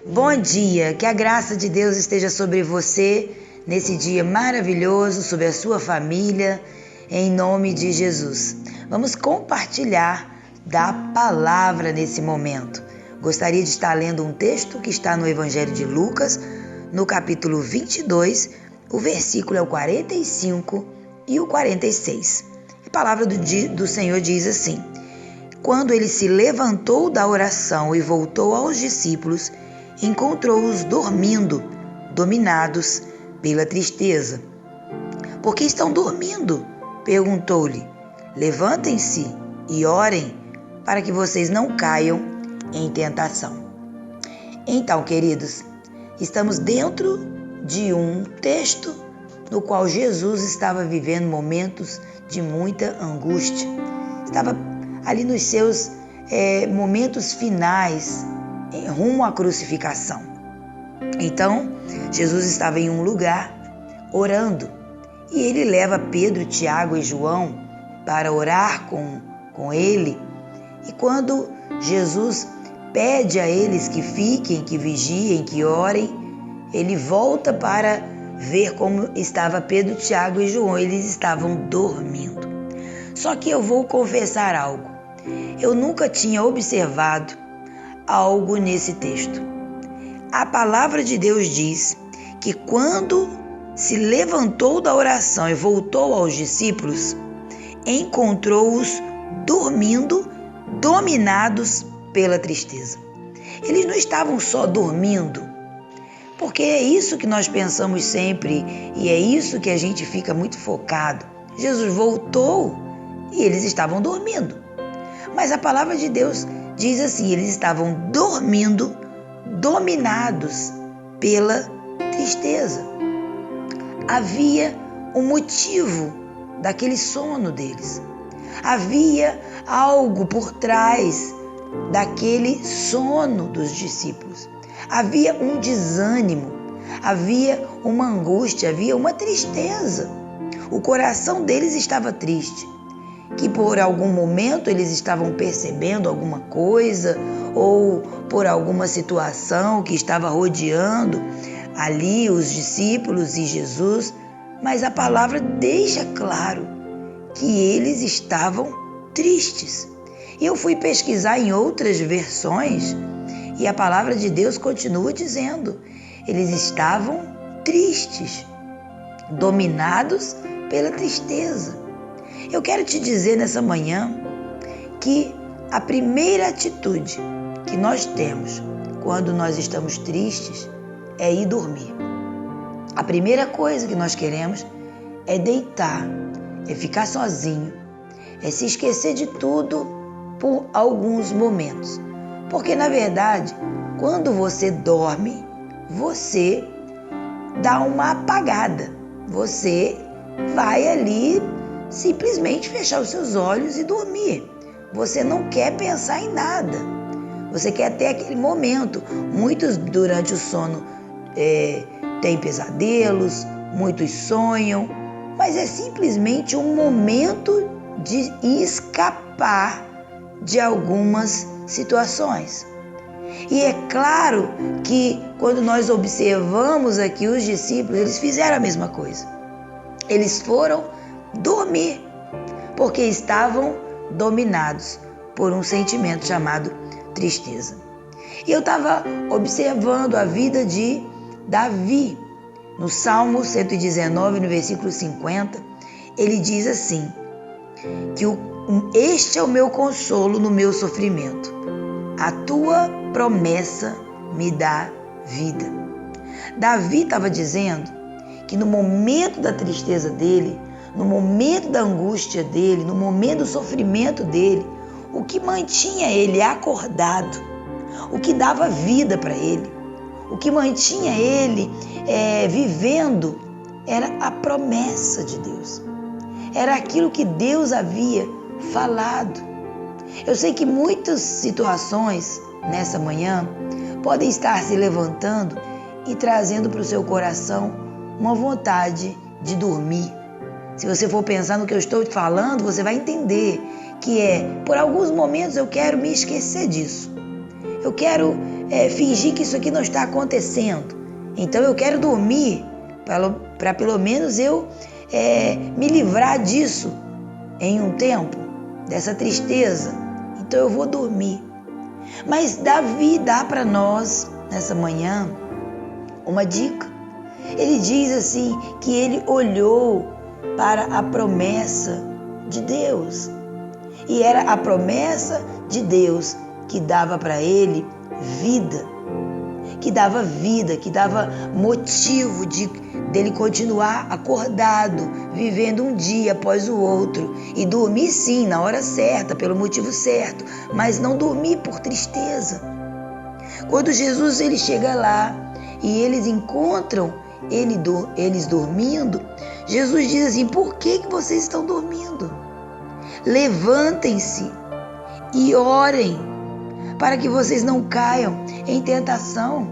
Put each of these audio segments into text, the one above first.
Bom dia, que a graça de Deus esteja sobre você nesse dia maravilhoso, sobre a sua família, em nome de Jesus. Vamos compartilhar da palavra nesse momento. Gostaria de estar lendo um texto que está no Evangelho de Lucas, no capítulo 22, o versículo é o 45 e o 46. A palavra do Senhor diz assim: Quando ele se levantou da oração e voltou aos discípulos, encontrou-os dormindo, dominados pela tristeza. Por que estão dormindo? Perguntou-lhe. Levantem-se e orem para que vocês não caiam em tentação. Então, queridos, estamos dentro de um texto no qual Jesus estava vivendo momentos de muita angústia. Estava ali nos seus momentos finais, rumo à crucificação. Então, Jesus estava em um lugar orando e ele leva Pedro, Tiago e João para orar com ele. E quando Jesus pede a eles que fiquem, que vigiem, que orem, ele volta para ver como estava Pedro, Tiago e João. Eles estavam dormindo. Só que eu vou confessar algo. Eu nunca tinha observado algo nesse texto. A palavra de Deus diz que quando se levantou da oração e voltou aos discípulos, encontrou-os dormindo, dominados pela tristeza. Eles não estavam só dormindo, porque é isso que nós pensamos sempre e é isso que a gente fica muito focado. Jesus voltou e eles estavam dormindo. Mas a palavra de Deus diz assim: eles estavam dormindo, dominados pela tristeza. Havia um motivo daquele sono deles. Havia algo por trás daquele sono dos discípulos. Havia um desânimo, havia uma angústia, havia uma tristeza. O coração deles estava triste, que por algum momento eles estavam percebendo alguma coisa ou por alguma situação que estava rodeando ali os discípulos e Jesus, mas a palavra deixa claro que eles estavam tristes. E eu fui pesquisar em outras versões e a palavra de Deus continua dizendo: eles estavam tristes, dominados pela tristeza. Eu quero te dizer nessa manhã que a primeira atitude que nós temos quando nós estamos tristes é ir dormir. A primeira coisa que nós queremos é deitar, é ficar sozinho, é se esquecer de tudo por alguns momentos. Porque, na verdade, quando você dorme, você dá uma apagada. Você vai ali simplesmente fechar os seus olhos e dormir. Você não quer pensar em nada. Você quer ter aquele momento. Muitos durante o sono têm pesadelos, muitos sonham, mas é simplesmente um momento de escapar de algumas situações. E é claro que quando nós observamos aqui os discípulos, eles fizeram a mesma coisa. Eles foram dormir, porque estavam dominados por um sentimento chamado tristeza. E eu estava observando a vida de Davi. No Salmo 119, no versículo 50, ele diz assim, que este é o meu consolo no meu sofrimento. A tua promessa me dá vida. Davi estava dizendo que no momento da tristeza dele, no momento da angústia dele, no momento do sofrimento dele, o que mantinha ele acordado, o que dava vida para ele, o que mantinha ele vivendo, era a promessa de Deus. Era aquilo que Deus havia falado. Eu sei que muitas situações nessa manhã podem estar se levantando e trazendo para o seu coração uma vontade de dormir. Se você for pensar no que eu estou falando, você vai entender que por alguns momentos eu quero me esquecer disso. Eu quero fingir que isso aqui não está acontecendo. Então eu quero dormir para pelo menos eu me livrar disso em um tempo, dessa tristeza. Então eu vou dormir. Mas Davi dá para nós, nessa manhã, uma dica. Ele diz assim, que ele olhou para a promessa de Deus. E era a promessa de Deus que dava para ele vida. Que dava vida, que dava motivo dele continuar acordado, vivendo um dia após o outro. E dormir sim, na hora certa, pelo motivo certo, mas não dormir por tristeza. Quando Jesus ele chega lá e eles encontram eles dormindo, Jesus diz assim: por que vocês estão dormindo? Levantem-se e orem, para que vocês não caiam em tentação.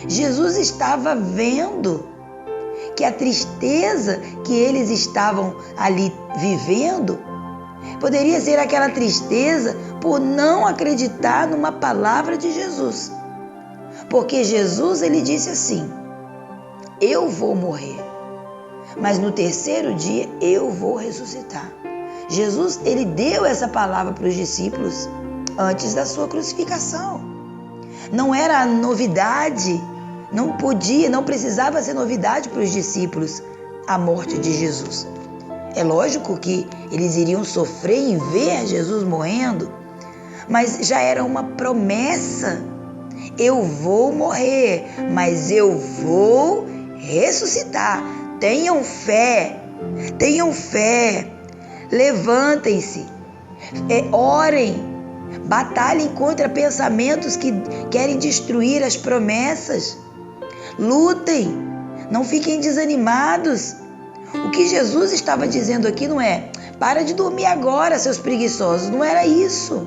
Jesus estava vendo que a tristeza que eles estavam ali vivendo poderia ser aquela tristeza por não acreditar numa palavra de Jesus. Porque Jesus ele disse assim: eu vou morrer, mas no terceiro dia eu vou ressuscitar. Jesus ele deu essa palavra para os discípulos antes da sua crucificação. Não era novidade, não precisava ser novidade para os discípulos a morte de Jesus. É lógico que eles iriam sofrer em ver Jesus morrendo, mas já era uma promessa. Eu vou morrer, mas eu vou ressuscitar. Tenham fé, levantem-se, orem, batalhem contra pensamentos que querem destruir as promessas. Lutem, não fiquem desanimados. O que Jesus estava dizendo aqui não é: para de dormir agora, seus preguiçosos. Não era isso.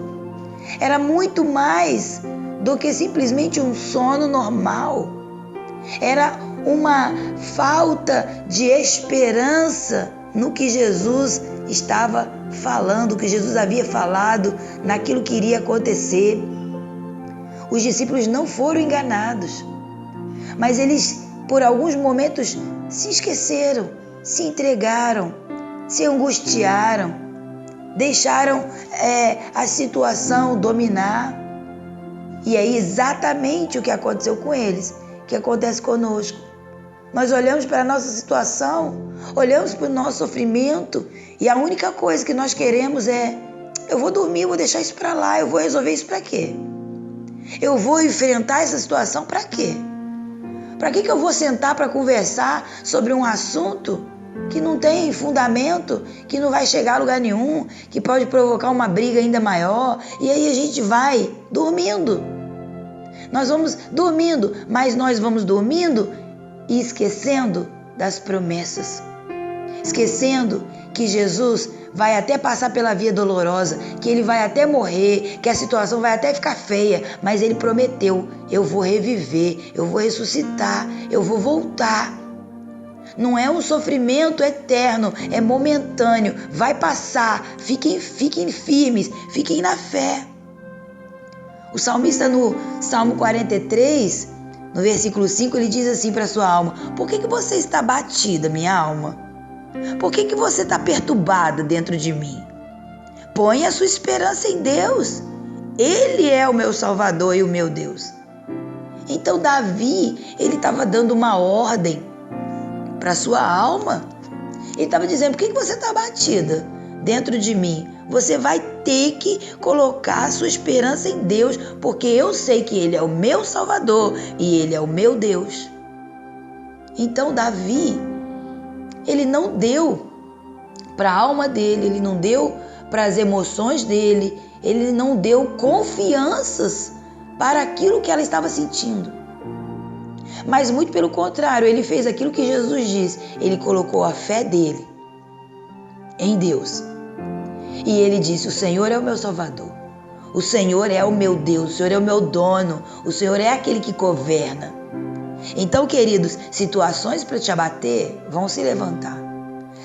Era muito mais do que simplesmente um sono normal. Era uma falta de esperança no que Jesus estava falando, que Jesus havia falado, naquilo que iria acontecer. Os discípulos não foram enganados, mas eles, por alguns momentos, se esqueceram, se entregaram, se angustiaram, deixaram a situação dominar. E é exatamente o que aconteceu com eles, que acontece conosco. Nós olhamos para a nossa situação, olhamos para o nosso sofrimento e a única coisa que nós queremos é: eu vou dormir, vou deixar isso para lá, eu vou resolver isso para quê? Eu vou enfrentar essa situação para quê? Para que eu vou sentar para conversar sobre um assunto que não tem fundamento, que não vai chegar a lugar nenhum, que pode provocar uma briga ainda maior, e aí a gente vai dormindo. Nós vamos dormindo, mas nós vamos dormindo e esquecendo das promessas. Esquecendo que Jesus vai até passar pela via dolorosa, que ele vai até morrer, que a situação vai até ficar feia, mas ele prometeu: eu vou reviver, eu vou ressuscitar, eu vou voltar. Não é um sofrimento eterno, é momentâneo, vai passar. Fiquem firmes, fiquem na fé. O salmista no Salmo 43, no versículo 5, ele diz assim para sua alma: por que você está batida, minha alma? Por que você está perturbada dentro de mim? Põe a sua esperança em Deus. Ele é o meu Salvador e o meu Deus. Então Davi, ele estava dando uma ordem para sua alma. Ele estava dizendo: por que você está batida dentro de mim? Você vai ter que colocar a sua esperança em Deus, porque eu sei que Ele é o meu Salvador e Ele é o meu Deus. Então Davi, ele não deu para a alma dele, ele não deu para as emoções dele, ele não deu confianças para aquilo que ela estava sentindo. Mas muito pelo contrário, ele fez aquilo que Jesus disse. Ele colocou a fé dele em Deus. E ele disse: o Senhor é o meu Salvador. O Senhor é o meu Deus. O Senhor é o meu dono. O Senhor é aquele que governa. Então, queridos, situações para te abater vão se levantar.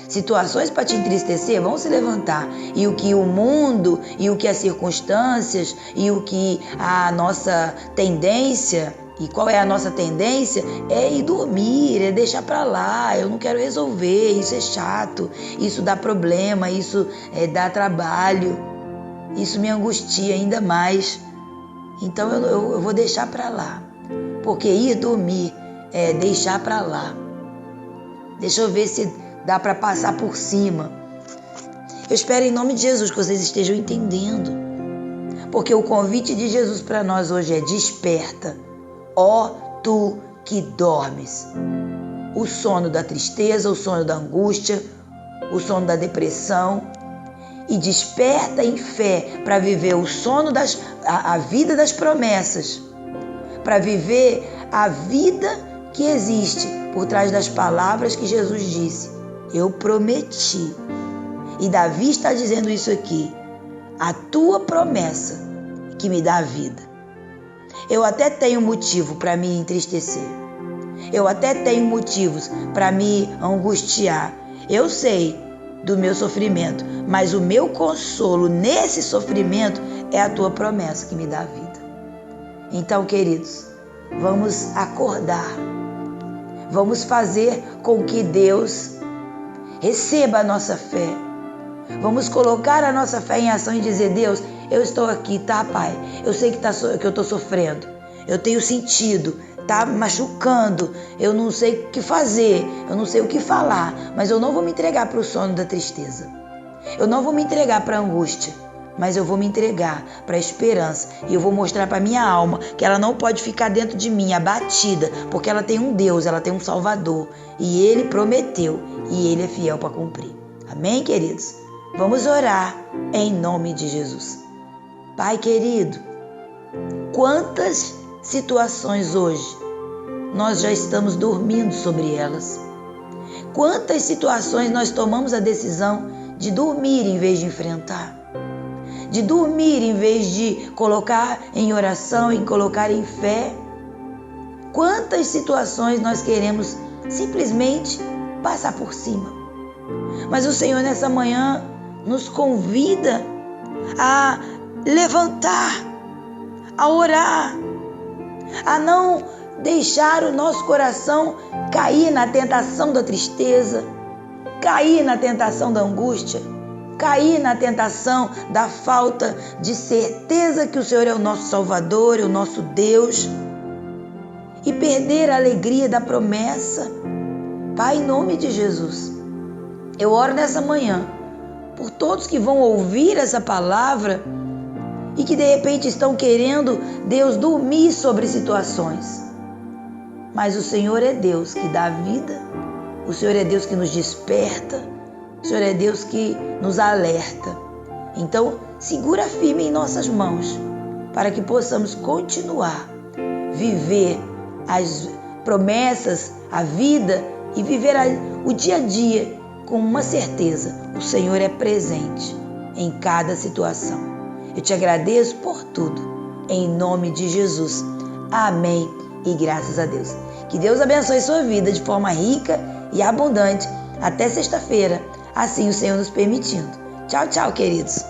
Situações para te entristecer vão se levantar. E o que o mundo, e o que as circunstâncias, e o que a nossa tendência, e qual é a nossa tendência? É ir dormir, é deixar para lá. Eu não quero resolver, isso é chato, isso dá problema, isso dá trabalho, isso me angustia ainda mais. Então eu vou deixar para lá. Porque ir dormir é deixar para lá. Deixa eu ver se dá para passar por cima. Eu espero em nome de Jesus que vocês estejam entendendo. Porque o convite de Jesus para nós hoje é: desperta, ó tu que dormes. O sono da tristeza, o sono da angústia, o sono da depressão. E desperta em fé para viver o sono a vida das promessas. Para viver a vida que existe por trás das palavras que Jesus disse. Eu prometi. E Davi está dizendo isso aqui. A tua promessa que me dá a vida. Eu até tenho motivo para me entristecer. Eu até tenho motivos para me angustiar. Eu sei do meu sofrimento, mas o meu consolo nesse sofrimento é a tua promessa que me dá a vida. Então, queridos, vamos acordar. Vamos fazer com que Deus receba a nossa fé. Vamos colocar a nossa fé em ação e dizer: Deus, eu estou aqui, tá, Pai? Eu sei que eu estou sofrendo. Eu tenho sentido, tá machucando. Eu não sei o que fazer, eu não sei o que falar, mas eu não vou me entregar para o sono da tristeza. Eu não vou me entregar para a angústia, mas eu vou me entregar para a esperança. E eu vou mostrar para minha alma que ela não pode ficar dentro de mim abatida, porque ela tem um Deus, ela tem um Salvador. E Ele prometeu e Ele é fiel para cumprir. Amém, queridos? Vamos orar em nome de Jesus. Pai querido, quantas situações hoje nós já estamos dormindo sobre elas? Quantas situações nós tomamos a decisão de dormir em vez de enfrentar? De dormir em vez de colocar em oração, em colocar em fé? Quantas situações nós queremos simplesmente passar por cima? Mas o Senhor nessa manhã nos convida a levantar, a orar, a não deixar o nosso coração cair na tentação da tristeza, cair na tentação da angústia, cair na tentação da falta de certeza que o Senhor é o nosso Salvador, é o nosso Deus, e perder a alegria da promessa. Pai, em nome de Jesus, eu oro nessa manhã por todos que vão ouvir essa palavra e que de repente estão querendo, Deus, dormir sobre situações. Mas o Senhor é Deus que dá vida, o Senhor é Deus que nos desperta, o Senhor é Deus que nos alerta. Então, segura firme em nossas mãos para que possamos continuar viver as promessas, a vida e viver o dia a dia com uma certeza: o Senhor é presente em cada situação. Eu te agradeço por tudo, em nome de Jesus. Amém e graças a Deus. Que Deus abençoe sua vida de forma rica e abundante. Até sexta-feira, assim o Senhor nos permitindo. Tchau, tchau, queridos.